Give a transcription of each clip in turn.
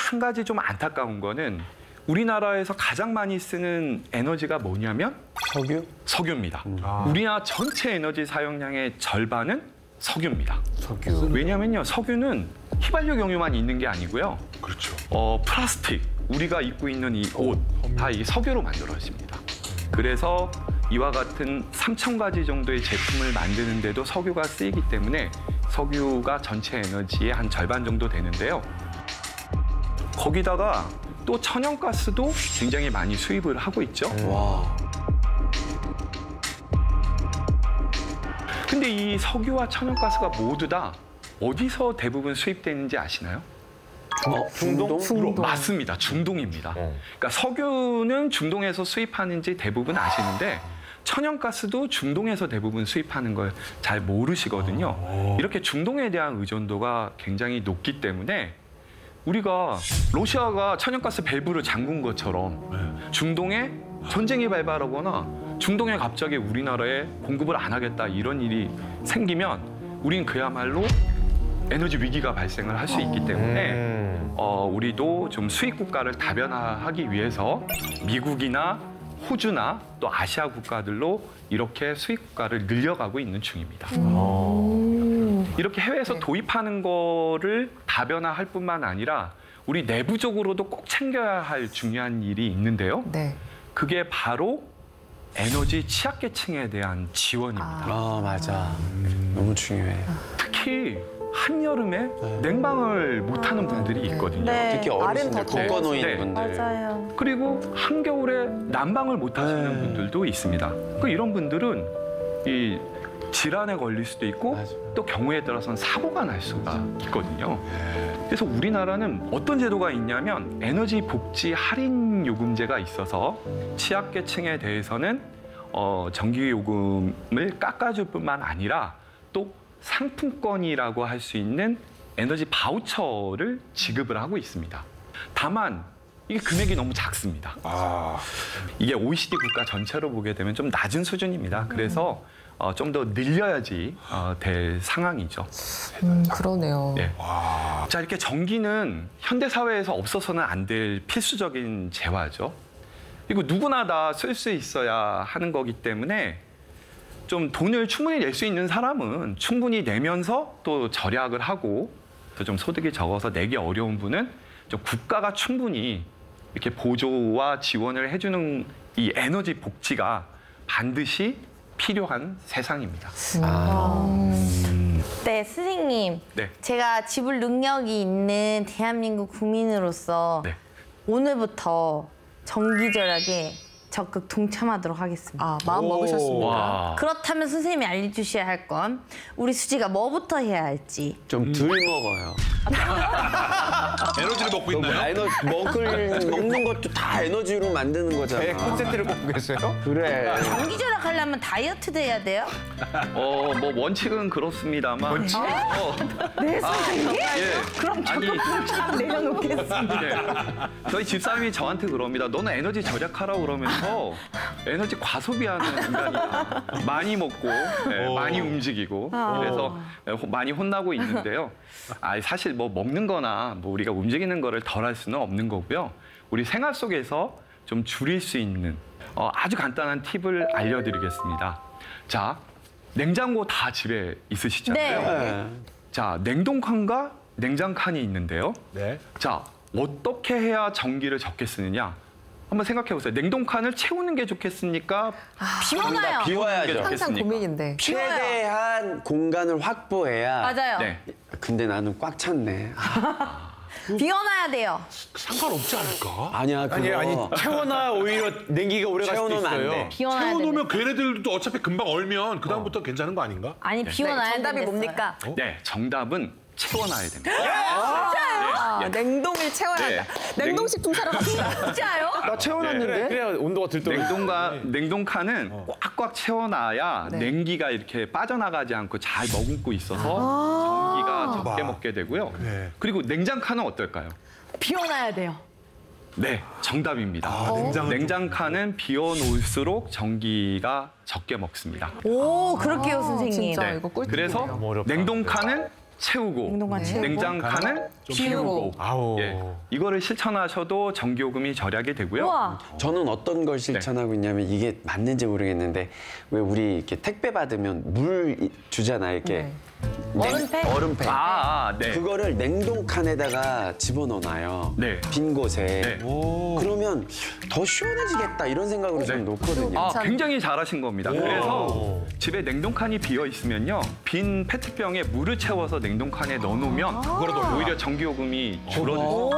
한 가지 좀 안타까운 거는 우리나라에서 가장 많이 쓰는 에너지가 뭐냐면 석유? 석유입니다. 우리나라 전체 에너지 사용량의 절반은 석유입니다. 석유. 왜냐면요, 석유는 휘발유 경유만 있는 게 아니고요. 그렇죠. 플라스틱, 우리가 입고 있는 이 옷, 다 이 석유로 만들어집니다. 그래서 이와 같은 3,000가지 정도의 제품을 만드는데도 석유가 쓰이기 때문에 석유가 전체 에너지의 한 절반 정도 되는데요. 거기다가 또 천연가스도 굉장히 많이 수입을 하고 있죠. 와. 근데 이 석유와 천연가스가 모두 다 어디서 대부분 수입되는지 아시나요? 중동? 맞습니다. 중동입니다. 그러니까 석유는 중동에서 수입하는지 대부분 아시는데 천연가스도 중동에서 대부분 수입하는 걸 잘 모르시거든요. 이렇게 중동에 대한 의존도가 굉장히 높기 때문에 우리가 러시아가 천연가스 밸브를 잠근 것처럼 중동에 전쟁이 발발하거나 중동에 갑자기 우리나라에 공급을 안 하겠다 이런 일이 생기면 우린 그야말로 에너지 위기가 발생을 할 수 있기 때문에 우리도 좀 수입 국가를 다변화하기 위해서 미국이나 호주나 또 아시아 국가들로 이렇게 수입 국가를 늘려가고 있는 중입니다. 이렇게 해외에서 도입하는 거를 다변화할 뿐만 아니라 우리 내부적으로도 꼭 챙겨야 할 중요한 일이 있는데요. 네. 그게 바로 에너지 취약계층에 대한 지원입니다. 아, 맞아. 너무 중요해. 특히 한여름에 냉방을 못하는 분들이 있거든요. 네. 특히 날은 더 어르신들, 독거노인 네. 분들. 맞아요. 그리고 한겨울에 난방을 못 하시는 분들도 있습니다. 이런 분들은 이 질환에 걸릴 수도 있고 맞아. 또 경우에 따라서는 사고가 날 수가 있거든요. 그래서 우리나라는 어떤 제도가 있냐면 에너지 복지 할인 요금제가 있어서 취약계층에 대해서는 전기 요금을 깎아줄 뿐만 아니라 또 상품권이라고 할 수 있는 에너지 바우처를 지급을 하고 있습니다. 다만 이게 금액이 너무 작습니다. 이게 OECD 국가 전체로 보게 되면 좀 낮은 수준입니다. 그래서 좀 더 늘려야지 될 상황이죠. 그러네요. 네. 자, 이렇게 전기는 현대 사회에서 없어서는 안 될 필수적인 재화죠. 그리고 누구나 다 쓸 수 있어야 하는 거기 때문에 좀 돈을 충분히 낼 수 있는 사람은 충분히 내면서 또 절약을 하고 또 좀 소득이 적어서 내기 어려운 분은 좀 국가가 충분히 이렇게 보조와 지원을 해주는 이 에너지 복지가 반드시 필요한 세상입니다. 네, 선생님. 네. 제가 지불 능력이 있는 대한민국 국민으로서 네. 오늘부터 전기 절약에 적극 동참하도록 하겠습니다. 아, 마음 먹으셨습니까? 와. 그렇다면 선생님이 알려주셔야 할 건 우리 수지가 뭐부터 해야 할지. 좀 덜 먹어요. 에너지를 먹고 있나요? 먹는 것도 다 에너지로 만드는 거잖아. 콘센트를 꽂고 계세요? 그래. 전기 절약하려면 다이어트도 해야 돼요? 뭐 원칙은 그렇습니다만. 원칙? 네, 선생님. 예. 그럼 저도 참 내려놓겠습니다. 네. 저희 집사람이 저한테 그럽니다. 너는 에너지 절약하라고 그러면서 에너지 과소비하는 인간이다. 많이 먹고 많이 움직이고 그래서 많이 혼나고 있는데요. 사실 뭐 먹는 거나 뭐 우리가 움직이는 거를 덜 할 수는 없는 거고요. 우리 생활 속에서 좀 줄일 수 있는 아주 간단한 팁을 알려드리겠습니다. 자, 냉장고 다 집에 있으시잖아요. 네. 자, 냉동칸과 냉장칸이 있는데요. 네. 자, 어떻게 해야 전기를 적게 쓰느냐? 한번 생각해 보세요. 냉동칸을 채우는 게 좋겠습니까? 비워놔요. 게 비워야죠. 항상 좋겠습니까? 고민인데. 최대한 공간을 확보해야. 맞아요. 네. 근데 나는 꽉 찼네. 비워놔야 돼요. 상관없지 않을까? 아니야, 그거. 아니 채워놔야 오히려 냉기가 오래 갈 수도 채워놓으면 안 있어요. 돼. 비워놔야 돼요. 채워놓으면 걔네들도 어차피 금방 얼면 그 다음부터 괜찮은 거 아닌가? 아니, 비워놔야 정답이 된댔어요. 뭡니까? 네, 정답은 채워놔야 됩니다. 아, 냉동을 채워야 네. 한다. 냉동식품 사러 갑시다. 진짜요? 나 채워놨는데? 그래야 온도가 들떠. 냉동칸은 꽉꽉 채워놔야 네. 냉기가 이렇게 빠져나가지 않고 잘 머금고 있어서 전기가 적게 먹게 되고요. 네. 그리고 냉장칸은 어떨까요? 비워놔야 돼요. 네, 정답입니다. 냉장칸은 비워놓을수록 전기가 적게 먹습니다. 오, 그럴게요, 선생님. 진짜 네. 이거 꿀팁이네요. 그래서 어렵다. 냉동칸은 채우고 냉동칸 채우고. 냉장칸은 비우고 아우. 예, 이거를 실천하셔도 전기요금이 절약이 되고요. 우와. 저는 어떤 걸 실천하고 있냐면 이게 맞는지 모르겠는데 왜 우리 이렇게 택배 받으면 물 주잖아요. 이렇게 얼음팩? 얼음팩. 네. 그거를 냉동칸에다가 집어넣어놔요. 네. 빈 곳에. 네. 그러면 더 시원해지겠다 이런 생각으로 네. 좀 놓거든요. 굉장히 잘하신 겁니다. 그래서 집에 냉동칸이 비어 있으면요, 빈 페트병에 물을 채워서 냉동칸에 넣어놓으면 오히려 전기요금이 줄어들어요.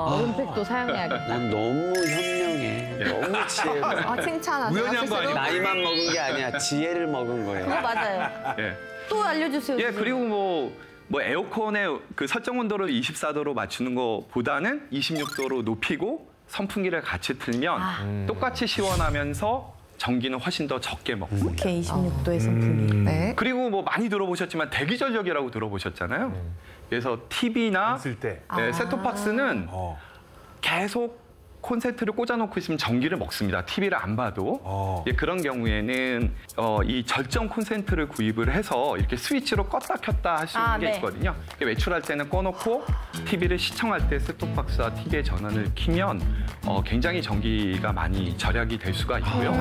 얼음팩도 사용해야겠다. 난 너무 현명해. 너무 지혜로워. 아, 칭찬하세요. 우연히 한거 스스로. 아니에요? 나이만 먹은 게 아니야. 지혜를 먹은 거예요. 그거 맞아요. 예. 또 알려주세요. 예, 선생님. 그리고 뭐 에어컨의 그 설정 온도를 24도로 맞추는 것보다는 26도로 높이고 선풍기를 같이 틀면 똑같이 시원하면서 전기는 훨씬 더 적게 먹습니다. 오케이, 26도의 선풍기. 네. 그리고 뭐 많이 들어보셨지만 대기전력이라고 들어보셨잖아요. 그래서 TV나 있을 때. 셋톱박스는 어. 계속 콘센트를 꽂아놓고 있으면 전기를 먹습니다. TV를 안 봐도. 예, 그런 경우에는 이 절정 콘센트를 구입을 해서 이렇게 스위치로 껐다 켰다 할 수 있는 게 네. 있거든요. 외출할 때는 꺼놓고 TV를 시청할 때 셋톱박스와 TV의 전원을 켜면 굉장히 전기가 많이 절약이 될 수가 있고요.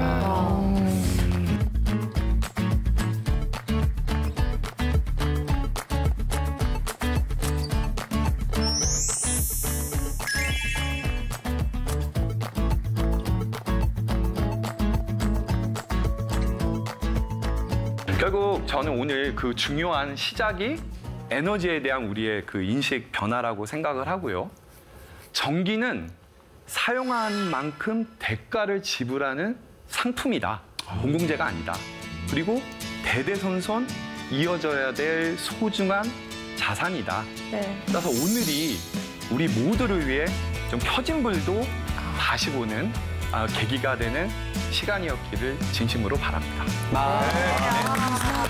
결국 저는 오늘 그 중요한 시작이 에너지에 대한 우리의 그 인식 변화라고 생각을 하고요. 전기는 사용한 만큼 대가를 지불하는 상품이다. 공공재가 아니다. 그리고 대대손손 이어져야 될 소중한 자산이다. 네. 따라서 오늘이 우리 모두를 위해 좀 켜진 불도 다시 보는 계기가 되는 시간이었기를 진심으로 바랍니다. 아.